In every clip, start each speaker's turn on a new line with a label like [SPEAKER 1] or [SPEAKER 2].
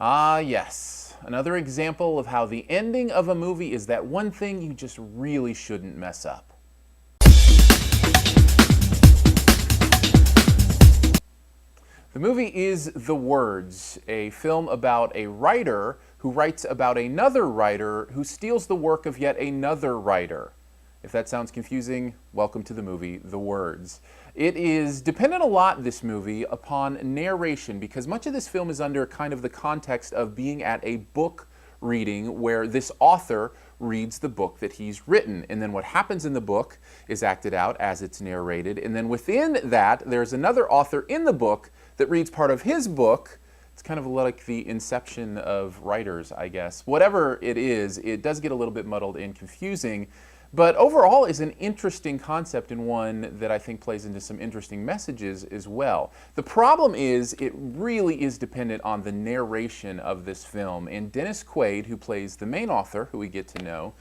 [SPEAKER 1] Ah, yes. Another example of how the ending of a movie is that one thing you just really shouldn't mess up. The movie is The Words, a film about a writer who writes about another writer who steals the work of yet another writer. If that sounds confusing, welcome to the movie The Words. It is dependent a lot, this movie, upon narration because much of this film is under kind of the context of being at a book reading where this author reads the book that he's written. And then what happens in the book is acted out as it's narrated. And then within that, there's another author in the book that reads part of his book. It's kind of like the inception of writers, I guess. Whatever it is, it does get a little bit muddled and confusing. But overall is an interesting concept and one that I think plays into some interesting messages as well. The problem is it really is dependent on the narration of this film. And Dennis Quaid, who plays the main author, who we get to know,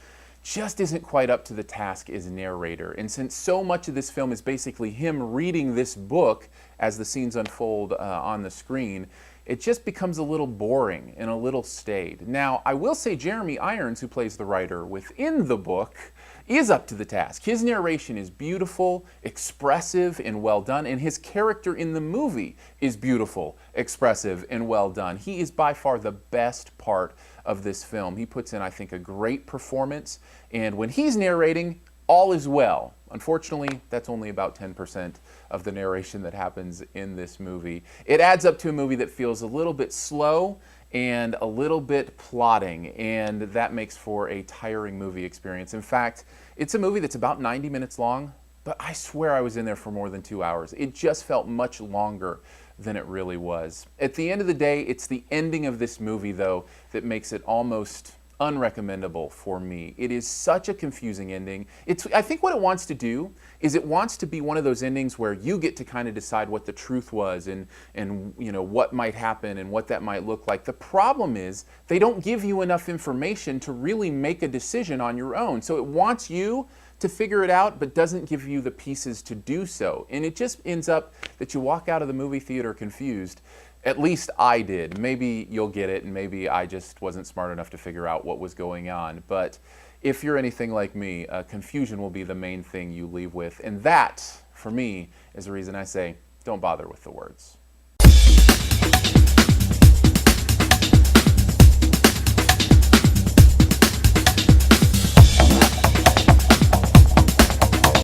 [SPEAKER 1] just isn't quite up to the task as narrator. And since so much of this film is basically him reading this book as the scenes unfold on the screen, it just becomes a little boring and a little staid. Now, I will say Jeremy Irons, who plays the writer within the book, is up to the task. His narration is beautiful, expressive, and well done, and his character in the movie is beautiful, expressive, and well done. He is by far the best part of this film. He puts in, I think, a great performance, and when he's narrating, all is well. Unfortunately, that's only about 10% of the narration that happens in this movie. It adds up to a movie that feels a little bit slow and a little bit plodding, and that makes for a tiring movie experience. In fact, it's a movie that's about 90 minutes long, but I swear I was in there for more than 2 hours. It just felt much longer than it really was. At the end of the day, it's the ending of this movie, though, that makes it almost unrecommendable for me. It is such a confusing ending. I think what it wants to do is it wants to be one of those endings where you get to kind of decide what the truth was and you know what might happen and what that might look like. The problem is they don't give you enough information to really make a decision on your own. So it wants you to figure it out but doesn't give you the pieces to do so. And it just ends up that you walk out of the movie theater confused. At least I did. Maybe you'll get it, and maybe I just wasn't smart enough to figure out what was going on. But if you're anything like me, confusion will be the main thing you leave with. And that, for me, is the reason I say, don't bother with The Words.